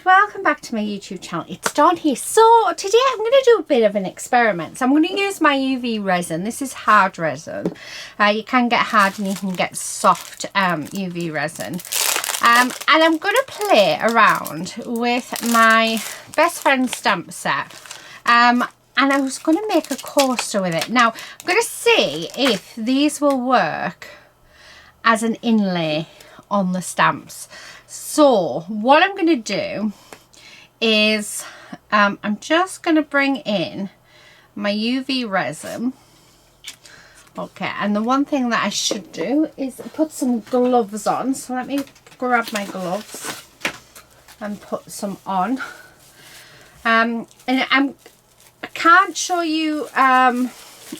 welcome back to my YouTube channel. It's Dawn here. So today I'm going to do a bit of an experiment. So I'm going to use my UV resin. This is hard resin. You can get hard and you can get soft UV resin. And I'm going to play around with my best friend stamp set. And I was going to make a coaster with it. Now I'm going to see if these will work as an inlay on the stamps. So what I'm going to do is I'm just going to bring in my UV resin. Okay, and the one thing that I should do is put some gloves on. So let me grab my gloves and put some on. And I can't show you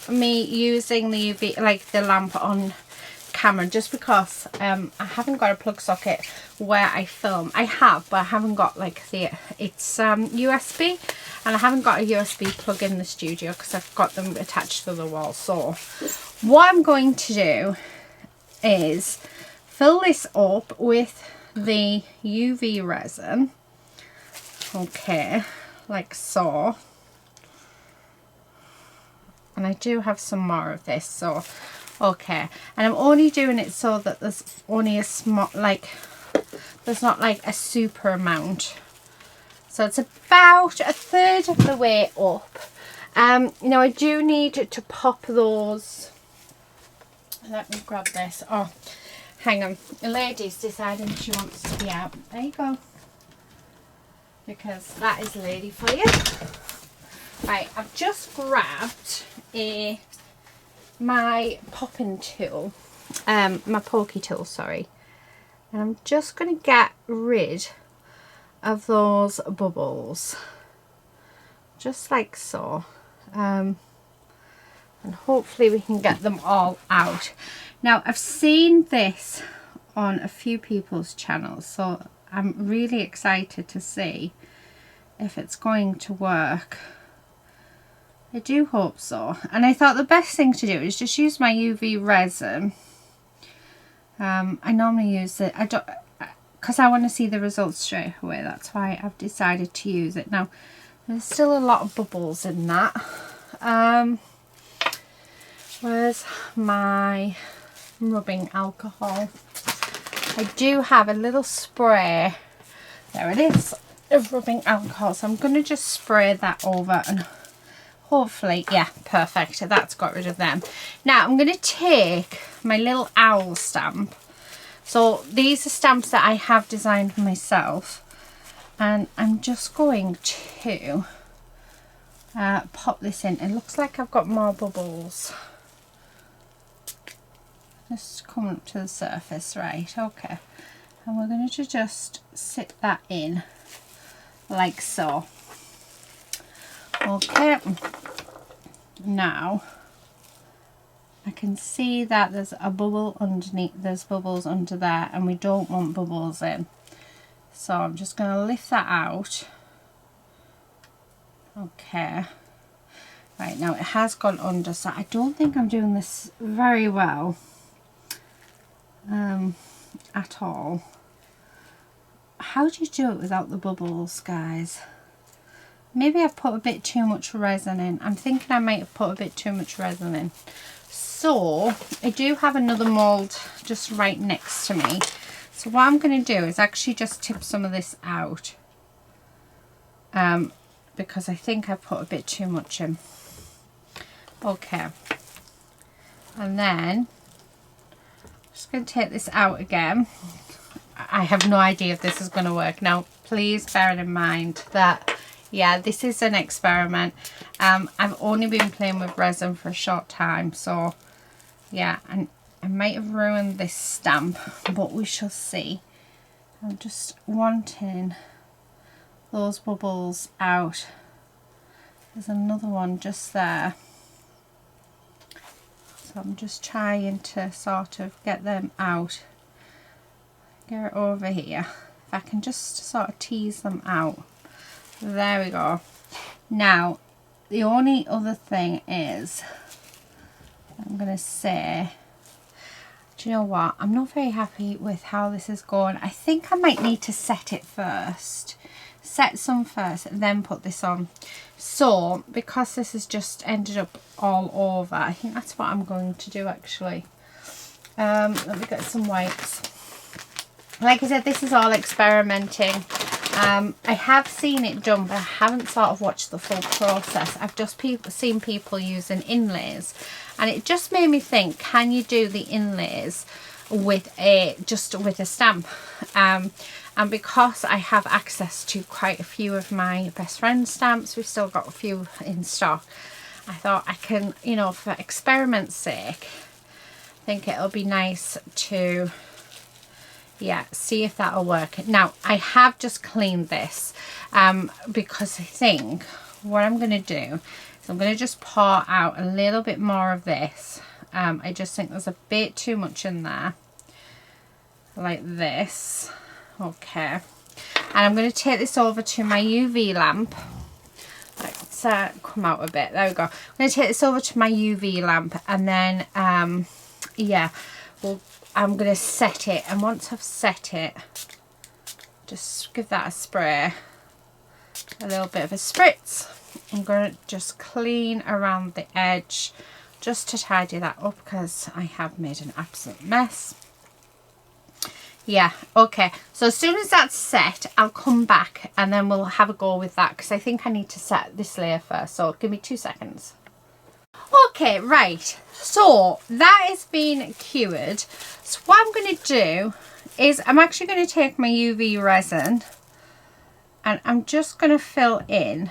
me using the UV, like the lamp on camera, just because I haven't got a plug socket where I film. I have, but I haven't got like it's USB, and I haven't got a USB plug in the studio because I've got them attached to the wall. So what I'm going to do is fill this up with the UV resin, okay, like so. And I do have some more of this, so okay, and I'm only doing it so that there's only a small, like, there's not like a super amount. So it's about a third of the way up. Now I do need to pop those. Let me grab this. Oh, hang on. The lady's deciding she wants to be out. There you go. Because that is a lady for you. Right, I've just grabbed my popping tool, my pokey tool, sorry, and I'm just going to get rid of those bubbles, just like so, and hopefully we can get them all out. Now I've seen this on a few people's channels, so I'm really excited to see if it's going to work. I do hope so. And I thought the best thing to do is just use my UV resin. I normally use it, because I want to see the results straight away. That's why I've decided to use it. Now, there's still a lot of bubbles in that. Where's my rubbing alcohol? I do have a little spray. There it is, of rubbing alcohol. So I'm going to just spray that over and hopefully, yeah, perfect. That's got rid of them. Now I'm going to take my little owl stamp. So these are stamps that I have designed for myself, and I'm just going to pop this in. It looks like I've got more bubbles. Just coming up to the surface, right? Okay, and we're going to just sit that in like so. Okay, now I can see that there's a bubble underneath, there's bubbles under there, and we don't want bubbles in. So I'm just going to lift that out. Okay, right, now it has gone under, so I don't think I'm doing this very well at all. How do you do it without the bubbles, guys? Maybe I've put a bit too much resin in. I'm thinking I might have put a bit too much resin in. So I do have another mould just right next to me. So what I'm going to do is actually just tip some of this out. Because I think I put a bit too much in. Okay. And then I'm just going to take this out again. I have no idea if this is going to work. Now, please bear in mind that, yeah, this is an experiment. I've only been playing with resin for a short time, so yeah, and I might have ruined this stamp, but we shall see. I'm just wanting those bubbles out. There's another one just there. So I'm just trying to sort of get them out. Get it over here. If I can just sort of tease them out. There we go. Now, the only other thing is, I'm going to say, do you know what? I'm not very happy with how this is going. I think I might need to set it first, set some first and then put this on. So because this has just ended up all over, I think that's what I'm going to do actually. Let me get some wipes. Like I said, this is all experimenting. I have seen it done, but I haven't sort of watched the full process. I've just seen people using inlays, and it just made me think, can you do the inlays with a stamp? And because I have access to quite a few of my best friend stamps, we've still got a few in stock, I thought I can, you know, for experiment's sake, I think it'll be nice to, yeah, see if that'll work. Now I have just cleaned this because I think what I'm going to do is I'm going to just pour out a little bit more of this. I just think there's a bit too much in there, like this. Okay, and I'm going to take this over to my UV lamp. Let's come out a bit. There we go. I'm going to take this over to my UV lamp, and then yeah, I'm going to set it, and once I've set it, just give that a spray, a little bit of a spritz. I'm going to just clean around the edge just to tidy that up because I have made an absolute mess. Yeah, okay, so as soon as that's set, I'll come back and then we'll have a go with that, because I think I need to set this layer first, so give me 2 seconds. Okay, right, so that has been cured. So what I'm going to do is I'm actually going to take my UV resin and I'm just going to fill in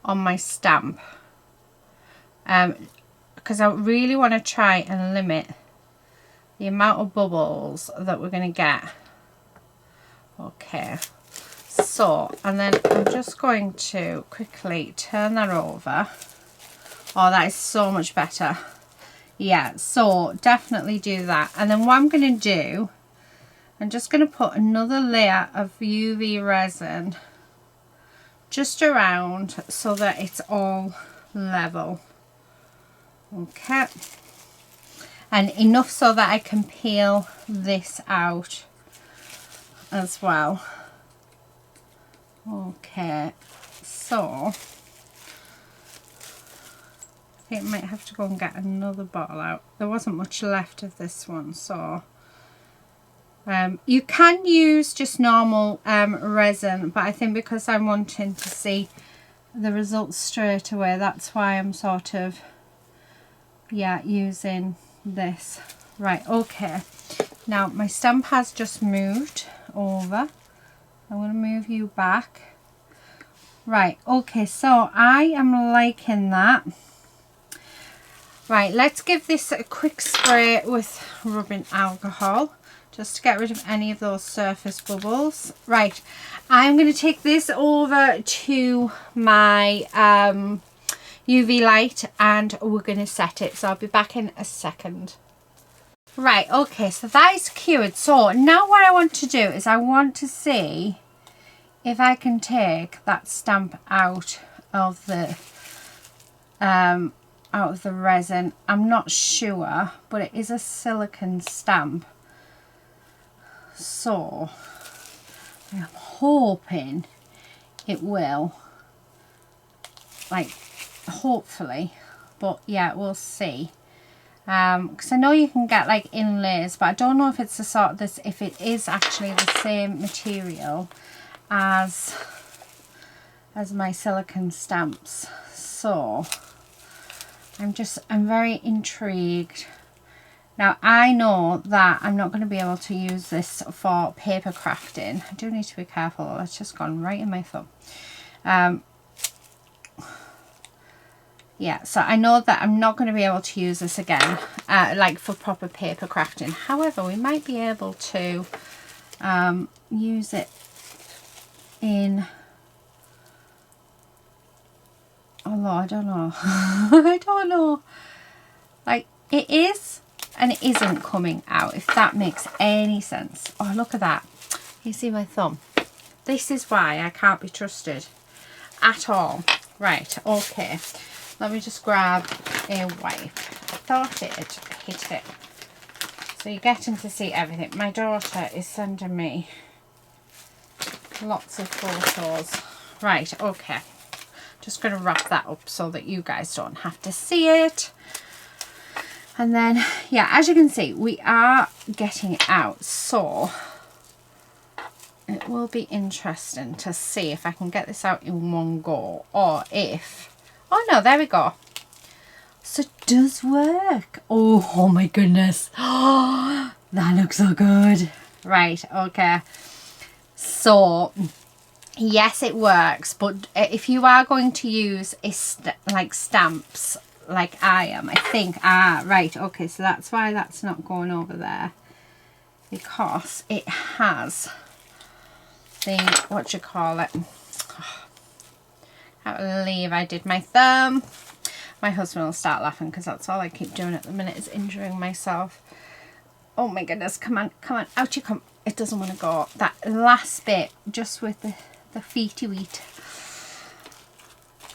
on my stamp, because I really want to try and limit the amount of bubbles that we're going to get. Okay, so, and then I'm just going to quickly turn that over. Oh, that is so much better. Yeah, so definitely do that. And then what I'm going to do, I'm just going to put another layer of UV resin just around so that it's all level. Okay, and enough so that I can peel this out as well. Okay, so I think I might have to go and get another bottle out. There wasn't much left of this one, so you can use just normal resin, but I think because I'm wanting to see the results straight away, that's why I'm sort of, yeah, using this. Right, okay, now my stamp has just moved over. I'm going to move you back. Right, okay, so I am liking that. Right, let's give this a quick spray with rubbing alcohol just to get rid of any of those surface bubbles. Right, I'm going to take this over to my UV light and we're going to set it, so I'll be back in a second. Right, okay, so that is cured. So now what I want to do is I want to see if I can take that stamp out of the resin. I'm not sure, but it is a silicone stamp, so I'm hoping it will, like, hopefully, but yeah, we'll see. Because I know you can get like inlays, but I don't know if it's the sort of this, if it is actually the same material as my silicone stamps. So I'm very intrigued. Now I know that I'm not going to be able to use this for paper crafting. I do need to be careful. It's just gone right in my thumb. Yeah, so I know that I'm not going to be able to use this again, like for proper paper crafting. However, we might be able to use it in, although I don't know. I don't know. Like, it is and it isn't coming out, if that makes any sense. Oh, look at that. You see my thumb? This is why I can't be trusted at all. Right, okay. Let me just grab a wipe. I thought it had hit it. So you're getting to see everything. My daughter is sending me Lots of photos. Right, okay. Just going to wrap that up so that you guys don't have to see it. And then, yeah, as you can see, we are getting it out. So it will be interesting to see if I can get this out in one go, or if, oh no, there we go. So it does work. Oh my goodness. Oh, that looks so good. Right, okay. So yes, it works, but if you are going to use like stamps like I am, I think, right, okay, so that's why that's not going over there, because it has the, what you call it, oh, I can't believe I did my thumb. My husband will start laughing because that's all I keep doing at the minute is injuring myself. Oh my goodness, come on, come on, out you come. It doesn't want to go. That last bit, just with the feety wheat.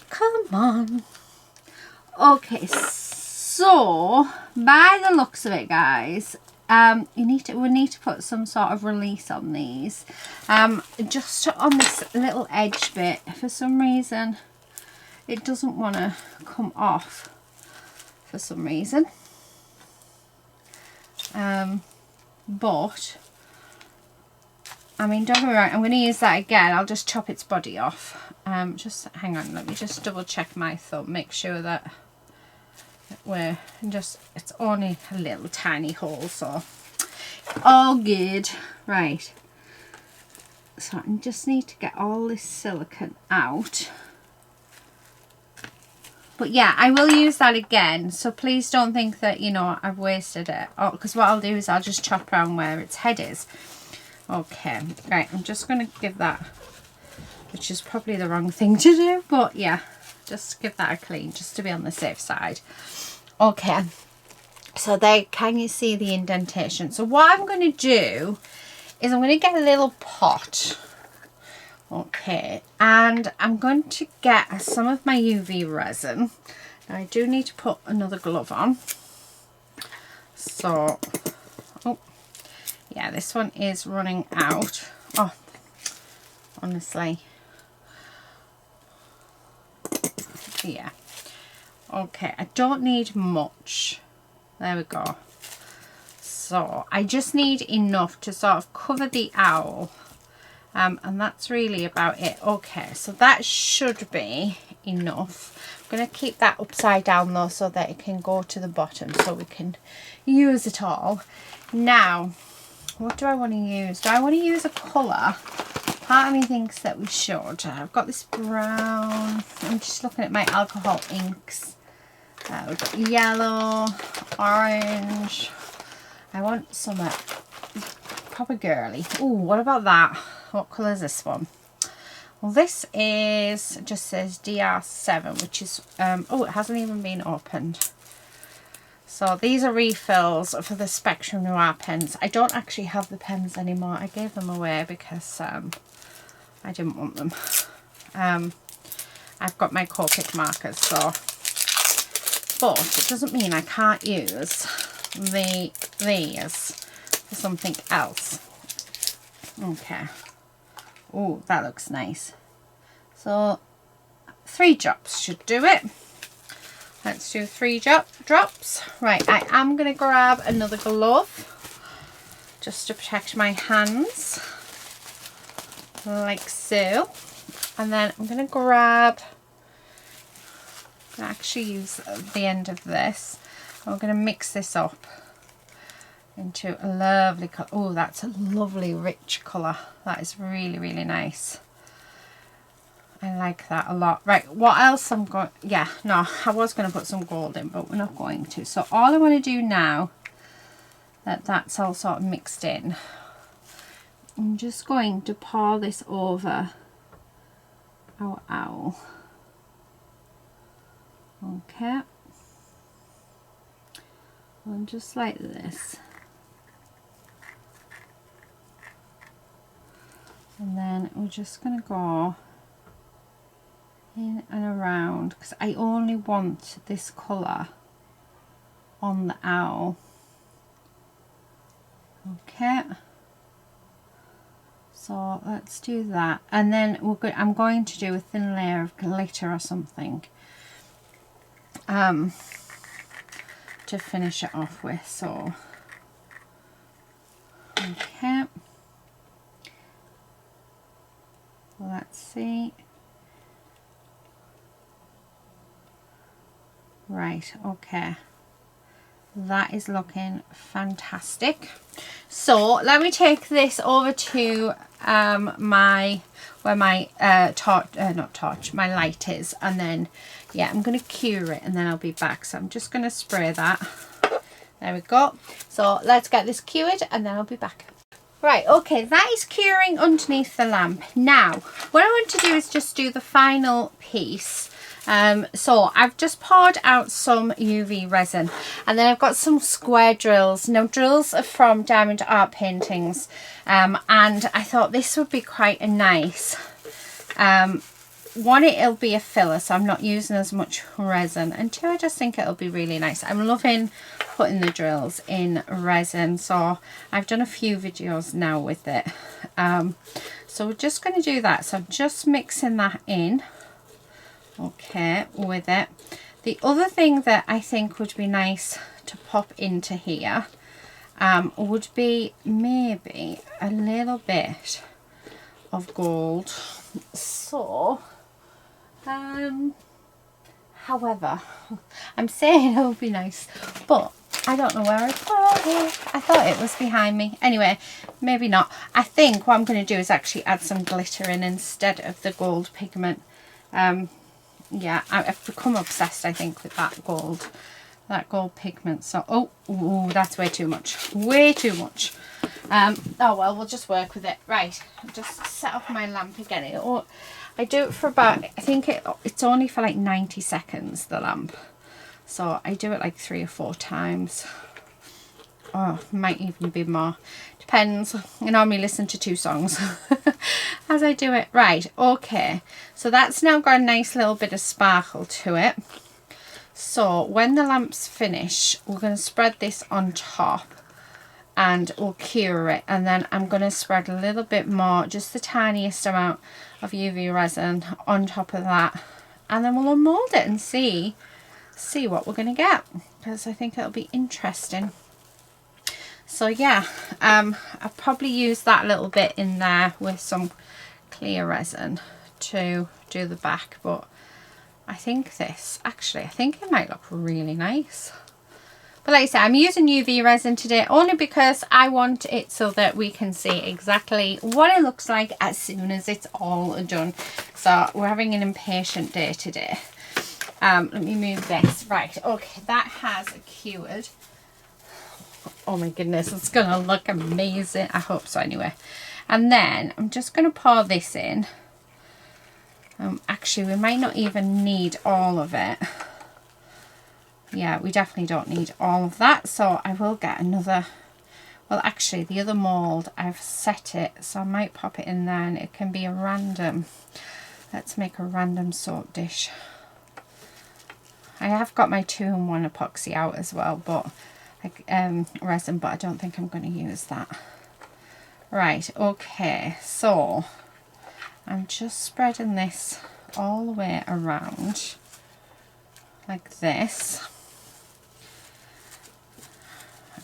Come on. Okay, so by the looks of it, guys, we need to put some sort of release on these. Just on this little edge bit, for some reason, it doesn't want to come off. For some reason, but I mean, don't get me wrong, I'm going to use that again. I'll just chop its body off. Just hang on, let me just double check my thumb, make sure that we're just, it's only a little tiny hole, so all good. Right, so I just need to get all this silicone out. But yeah, I will use that again, so please don't think that, you know, I've wasted it, because what I'll do is I'll just chop around where its head is. Okay, right, I'm just going to give that, which is probably the wrong thing to do, but yeah, just give that a clean, just to be on the safe side. Okay, so there, can you see the indentation? So what I'm going to do is I'm going to get a little pot, okay, and I'm going to get some of my UV resin. Now I do need to put another glove on, so, oh, yeah, this one is running out. Oh, honestly. Yeah. Okay, I don't need much. There we go. So I just need enough to sort of cover the owl. And that's really about it. Okay, so that should be enough. I'm going to keep that upside down though, so that it can go to the bottom, so we can use it all. Now, what do I want to use? Do I want to use a colour? Part of me thinks that we should. I've got this brown. I'm just looking at my alcohol inks. We've got yellow, orange. I want some proper girly. Oh, what about that? What colour is this one? Well, this is, just says DR7, which is, oh, it hasn't even been opened. So these are refills for the Spectrum Noir pens. I don't actually have the pens anymore. I gave them away because I didn't want them. I've got my Copic markers, so, but it doesn't mean I can't use these for something else. Okay. Oh, that looks nice. So 3 drops should do it. Let's do 3 drops. Right, I am going to grab another glove just to protect my hands, like so. And then I'm going to grab, actually use the end of this. We're going to mix this up into a lovely colour. Oh, that's a lovely rich colour. That is really, really nice. I like that a lot. Right, what else I'm going, yeah, no, I was going to put some gold in, but we're not going to. So all I want to do now that that's all sort of mixed in, I'm just going to pour this over our owl. Okay. And just like this. And then we're just going to go in and around, because I only want this colour on the owl. Okay. So let's do that, and then I'm going to do a thin layer of glitter or something to finish it off with. So okay, let's see. Right, okay, that is looking fantastic. So let me take this over to my my light is, and then yeah, I'm going to cure it and then I'll be back. So I'm just going to spray that. There we go. So let's get this cured and then I'll be back. Right, okay, that is curing underneath the lamp. Now what I want to do is just do the final piece. So I've just poured out some UV resin, and then I've got some square drills. Now drills are from Diamond Art Paintings, and I thought this would be quite a nice one. It'll be a filler, so I'm not using as much resin, and two, I just think it'll be really nice. I'm loving putting the drills in resin, so I've done a few videos now with it. So we're just going to do that. So I'm just mixing that in. Okay, with it. The other thing that I think would be nice to pop into here would be maybe a little bit of gold. So however, I'm saying it would be nice, but I don't know where I put it. I thought it was behind me. Anyway, maybe not. I think what I'm going to do is actually add some glitter in instead of the gold pigment. Yeah, I've become obsessed, I think, with that gold pigment. So oh, that's way too much, way too much. Oh well, we'll just work with it. Right, I'll just set off my lamp again. I do it for about, I think it's only for like 90 seconds, the lamp, so I do it like 3 or 4 times. Oh, might even be more, depends. I normally listen to 2 songs as I do it. Right, okay, so that's now got a nice little bit of sparkle to it. So when the lamp's finished, we're going to spread this on top and we'll cure it, and then I'm going to spread a little bit more, just the tiniest amount of UV resin on top of that, and then we'll unmold it and see what we're going to get, because I think it'll be interesting. So yeah, I'll probably use that little bit in there with some clear resin to do the back, but I think I think it might look really nice. But like I said, I'm using UV resin today only because I want it so that we can see exactly what it looks like as soon as it's all done. So we're having an impatient day today. Let me move this. Right, okay, that has cured. Oh my goodness, it's gonna look amazing. I hope so anyway. And then I'm just gonna pour this in. Actually, we might not even need all of it. Yeah, we definitely don't need all of that, so I will get another. Well, actually, the other mould, I've set it, so I might pop it in there, and it can be a random. Let's make a random soap dish. I have got my 2-in-1 epoxy out as well, but resin, but I don't think I'm going to use that. Right, okay, so I'm just spreading this all the way around like this.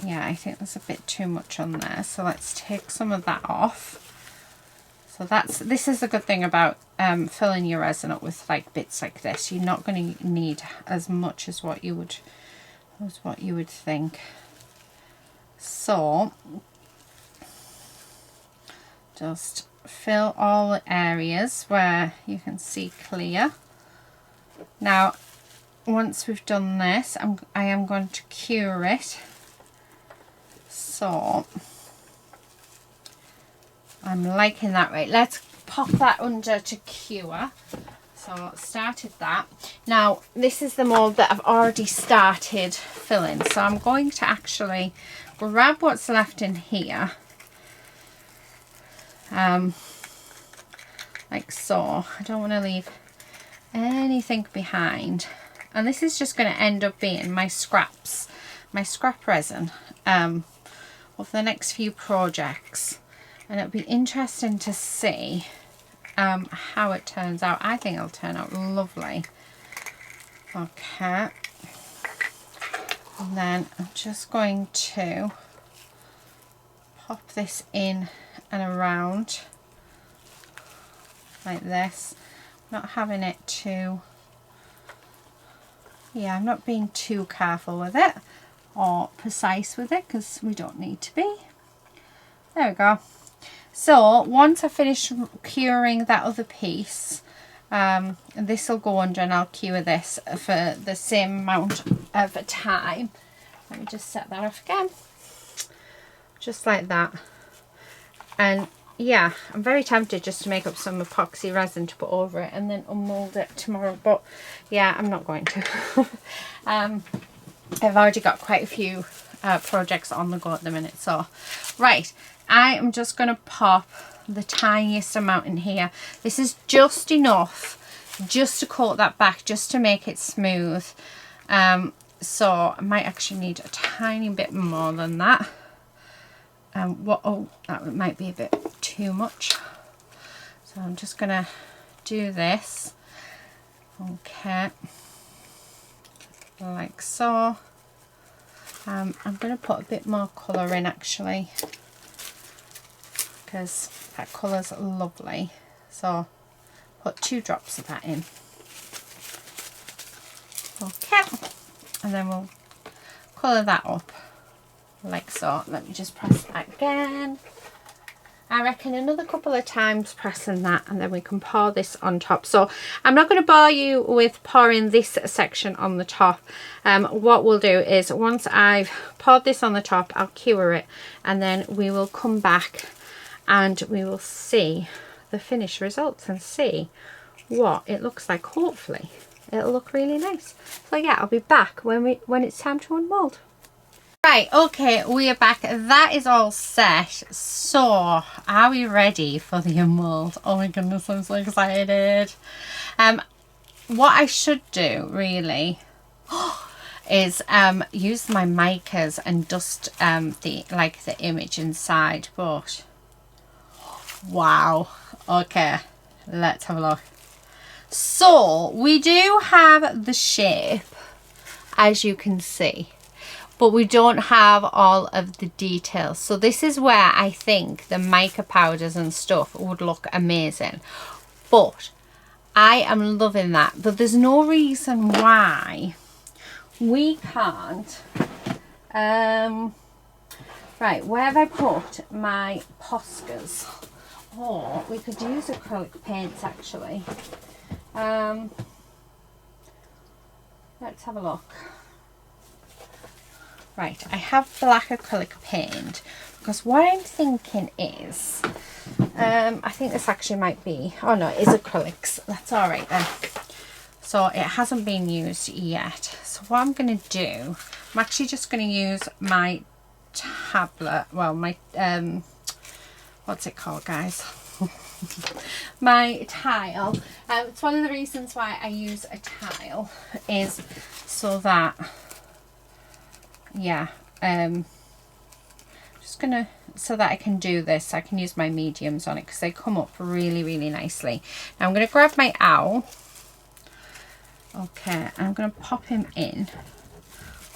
Yeah, I think there's a bit too much on there, so let's take some of that off. So this is the good thing about filling your resin up with like bits like this. You're not going to need as much as what you would think. So just fill all the areas where you can see clear. Now once we've done this, I am going to cure it. So I'm liking that. Right, let's pop that under to cure. So started that. Now this is the mould that I've already started filling, so I'm going to actually grab what's left in here, like so. I don't want to leave anything behind, and this is just going to end up being my scrap resin of the next few projects. and it'll be interesting to see how it turns out. I think it'll turn out lovely. Okay, and then I'm just going to pop this in and around like this, not having it too, yeah, I'm not being too careful with it or precise with it because we don't need to be. There we go. So once I finish curing that other piece, this will go under and I'll cure this for the same amount of time. Let me just set that off again, just like that. And yeah, I'm very tempted just to make up some epoxy resin to put over it and then unmold it tomorrow, but yeah, I'm not going to. I've already got quite a few projects on the go at the minute. So right, I am just going to pop the tiniest amount in here. This is just enough just to coat that back, just to make it smooth. So I might actually need a tiny bit more than that. Oh, that might be a bit too much. So I'm just gonna do this. Okay, like so. I'm gonna put a bit more colour in actually, because that colour's lovely. So put 2 drops of that in. Okay, and then we'll colour that up like so. Let me just press that again. I reckon another couple of times pressing that, and then we can pour this on top. So I'm not going to bore you with pouring this section on the top. What we'll do is once I've poured this on the top, I'll cure it, and then we will come back and we will see the finished results and see what it looks like. Hopefully it'll look really nice. So yeah, I'll be back when it's time to unmold. Right, okay, we are back. That is all set. So are we ready for the unmold? Oh my goodness, I'm so excited. What I should do really is use my micas and dust the image inside, but wow. Okay, let's have a look. So we do have the shape, as you can see, but we don't have all of the details. So this is where I think the mica powders and stuff would look amazing, but I am loving that. But there's no reason why we can't right, where have I put my Poscas? Or we could use acrylic paints actually. Let's have a look. Right, I have black acrylic paint, because what I'm thinking is, I think this actually might be, oh no, it is acrylics. That's all right then. So it hasn't been used yet. So what I'm going to do, I'm actually just going to use my tablet, well, my, what's it called, guys? My tile. It's one of the reasons why I use a tile, is so that, yeah, just gonna, so that I can do this, I can use my mediums on it because they come up really, really nicely. Now I'm gonna grab my owl. Okay, I'm gonna pop him in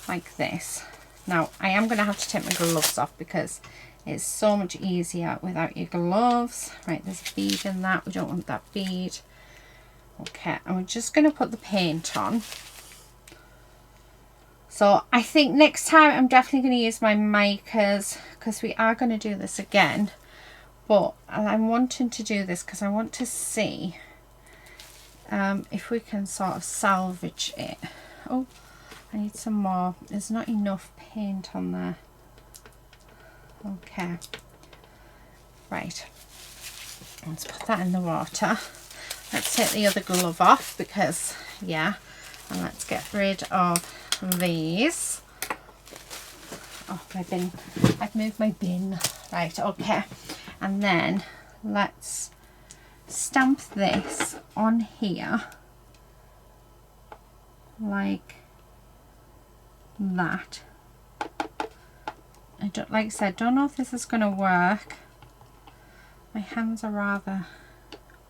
like this. Now I am gonna have to take my gloves off because it's so much easier without your gloves. Right, there's a bead in that, we don't want that bead. Okay, and we're just gonna put the paint on. So I think next time I'm definitely going to use my micas, because we are going to do this again. But I'm wanting to do this because I want to see if we can sort of salvage it. Oh, I need some more. There's not enough paint on there. Okay. Right. Let's put that in the water. Let's take the other glove off because, yeah, and let's get rid of these. Oh, my bin. I've moved my bin. Right, okay. And then let's stamp this on here like that. I don't, like I said, don't know if this is going to work. My hands are rather,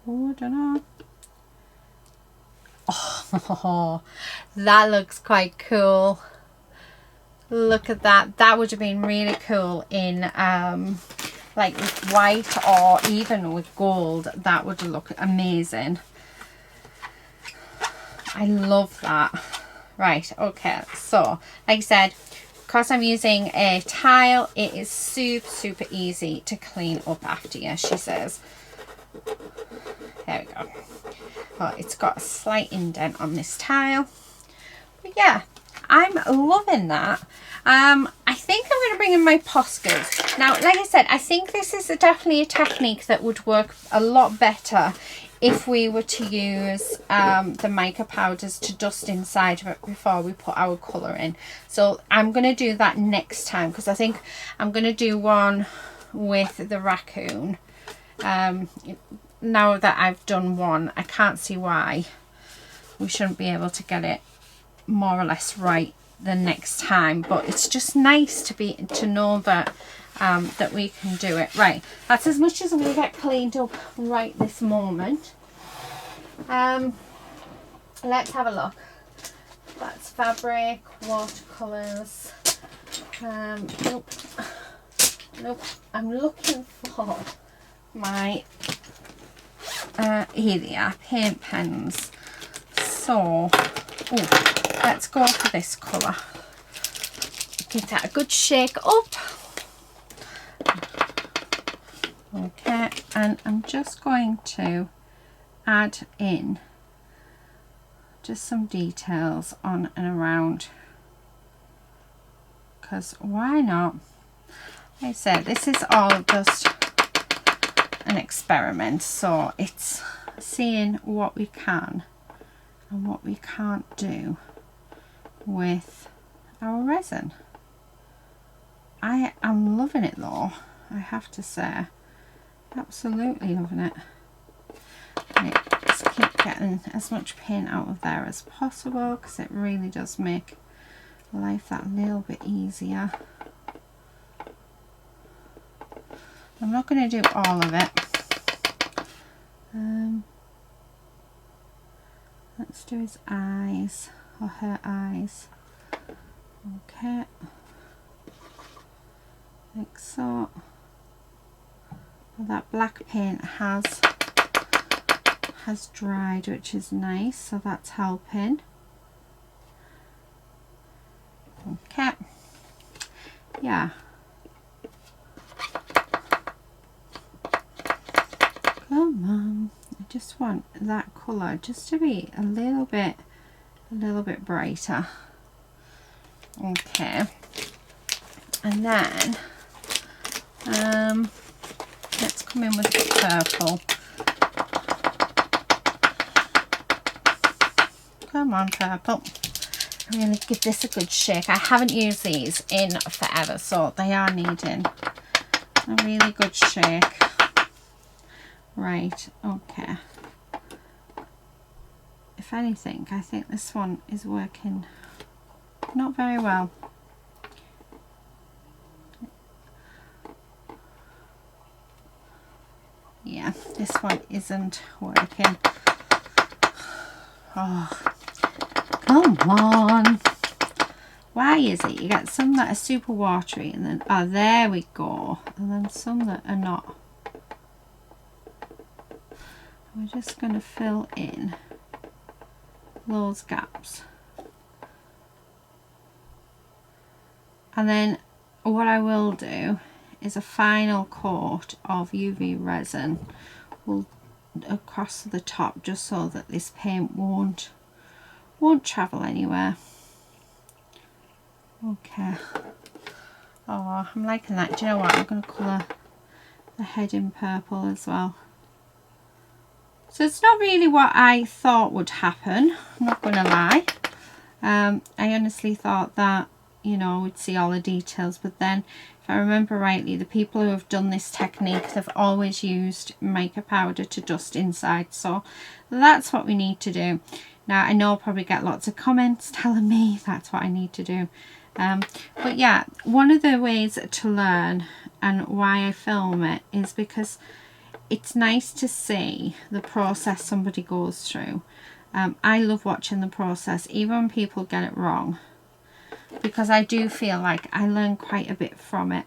oh, I don't know. Oh, that looks quite cool. Look at that. That would have been really cool in like with white or even with gold. That would look amazing. I love that. Right, okay, so like I said, because I'm using a tile, it is super easy to clean up after you, she says. There we go. Oh, it's got a slight indent on this tile. But yeah, I'm loving that. I think I'm going to bring in my Poscas. Now, like I said, I think this is definitely a technique that would work a lot better if we were to use the mica powders to dust inside of it before we put our colour in. So I'm going to do that next time, because I think I'm going to do one with the raccoon. Now that I've done one, I can't see why we shouldn't be able to get it more or less right the next time, but it's just nice to know that that we can do it. Right, that's as much as I'm going to get cleaned up right this moment. Let's have a look. That's fabric, watercolours. Nope, I'm looking for my here they are, paint pens. So let's go for this colour. Give that a good shake up. Okay, and I'm just going to add in just some details on and around, because why not? Like I said, this is all just an experiment, so it's seeing what we can and what we can't do with our resin. I am loving it though, I have to say. Absolutely loving it. Right, just keep getting as much paint out of there as possible, because it really does make life that little bit easier. I'm not going to do all of it. Let's do his eyes, or her eyes. Okay, like so. Well, that black paint has dried, which is nice, so that's helping. Okay, yeah. Come on, I just want that colour just to be a little bit brighter. Okay, and then let's come in with the purple. Come on, purple. I'm going to give this a good shake. I haven't used these in forever, so they are needing a really good shake. Right, okay. If anything, I think this one is working not very well. Yeah, this one isn't working. Oh, come on. Why is it? You get some that are super watery and then, oh, there we go. And then some that are not. We're just going to fill in those gaps. And then what I will do is a final coat of UV resin across the top, just so that this paint won't travel anywhere. Okay. Oh, I'm liking that. Do you know what? I'm going to colour the head in purple as well. So it's not really what I thought would happen, I'm not going to lie. I honestly thought that, you know, we'd see all the details, but then if I remember rightly, the people who have done this technique, they've always used mica powder to dust inside, so that's what we need to do. Now I know I'll probably get lots of comments telling me that's what I need to do, but yeah, one of the ways to learn and why I film it is because it's nice to see the process somebody goes through. I love watching the process, even when people get it wrong, because I do feel like I learn quite a bit from it.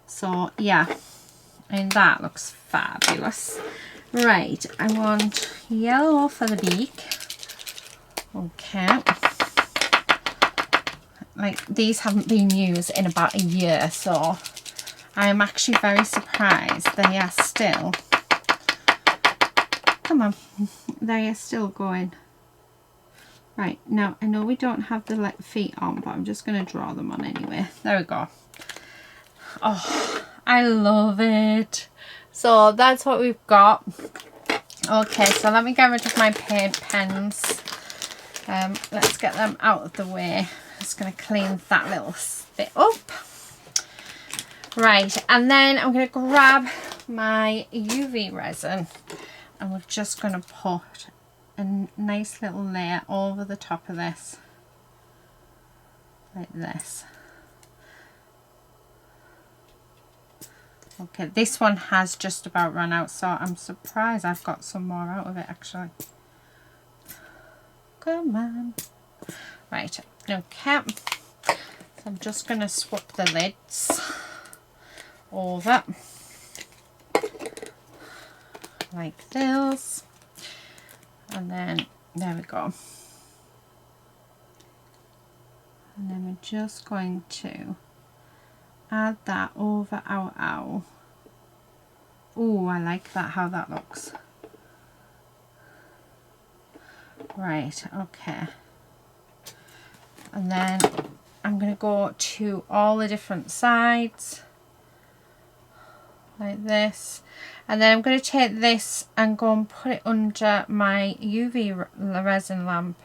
So yeah, and that looks fabulous. Right, I want yellow for the beak. Okay. Like, these haven't been used in about a year, so I am actually very surprised they are still, come on, they are still going. Right, now I know we don't have the feet on, but I'm just going to draw them on anyway. There we go. Oh, I love it. So that's what we've got. Okay, so let me get rid of my paint pens. Let's get them out of the way. Just going to clean that little bit up. Right, and then I'm going to grab my UV resin, and we're just going to put a nice little layer over the top of this, like this. Okay, this one has just about run out, so I'm surprised I've got some more out of it actually. Come on. Right, okay. So I'm just going to swap the lids over like this, and then there we go. And then we're just going to add that over our owl. Oh, I like that, how that looks. Right, okay. And then I'm going to go to all the different sides like this, and then I'm going to take this and go and put it under my UV resin lamp,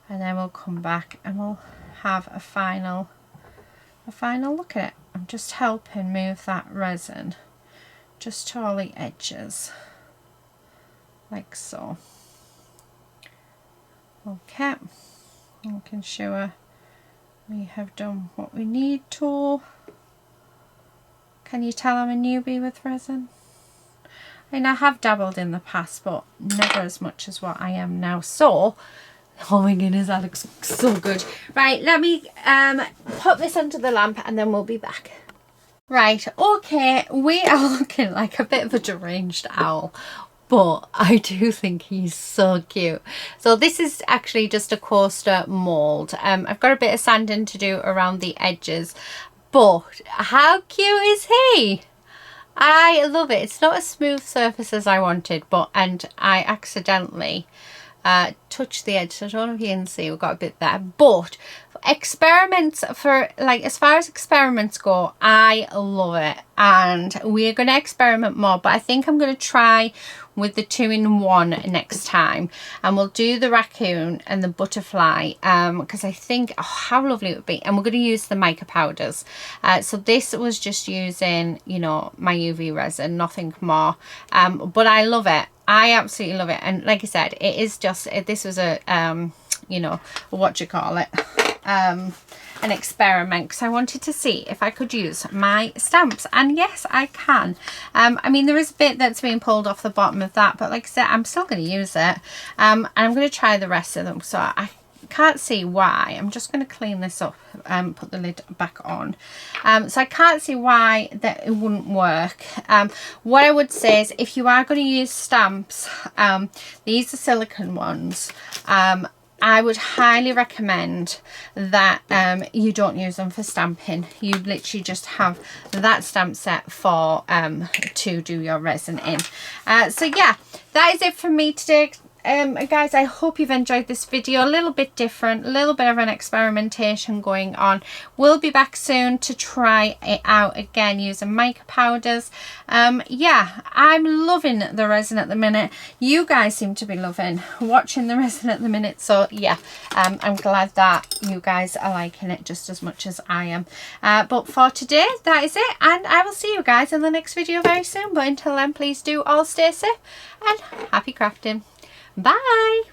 and then we'll come back and we'll have a final look at it. I'm just helping move that resin just to all the edges, like so. Okay, making sure we have done what we need to. Can you tell I'm a newbie with resin? I mean, I have dabbled in the past, but never as much as what I am now. So, oh my goodness, that looks so good. Right, let me put this under the lamp and then we'll be back. Right, okay, we are looking like a bit of a deranged owl, but I do think he's so cute. So this is actually just a coaster mold. I've got a bit of sanding to do around the edges, but how cute is he? I love it. It's not as smooth surface as I wanted, and I accidentally touched the edge, so I don't know if you can see, we've got a bit there. But experiments, for like, as far as experiments go, I love it, and we're going to experiment more, but I think I'm going to try with the 2-in-1 next time, and we'll do the raccoon and the butterfly, because I think, oh, how lovely it would be. And we're going to use the mica powders. So this was just using, you know, my UV resin, nothing more, but I love it. I absolutely love it. And like I said, it is just, this was a you know, what you call it, an experiment, because I wanted to see if I could use my stamps, and yes, I can. I mean, there is a bit that's being pulled off the bottom of that, but like I said, I'm still going to use it, and I'm going to try the rest of them. So I can't see why. I'm just going to clean this up and put the lid back on. So I can't see why that it wouldn't work. What I would say is, if you are going to use stamps, these are silicone ones, I would highly recommend that you don't use them for stamping. You literally just have that stamp set for to do your resin in. So yeah, that is it from me today. Guys, I hope you've enjoyed this video. A little bit different, a little bit of an experimentation going on. We'll be back soon to try it out again using mica powders. Yeah, I'm loving the resin at the minute. You guys seem to be loving watching the resin at the minute, so yeah, I'm glad that you guys are liking it just as much as I am. But for today, that is it, and I will see you guys in the next video very soon. But until then, please do all stay safe and happy crafting. Bye!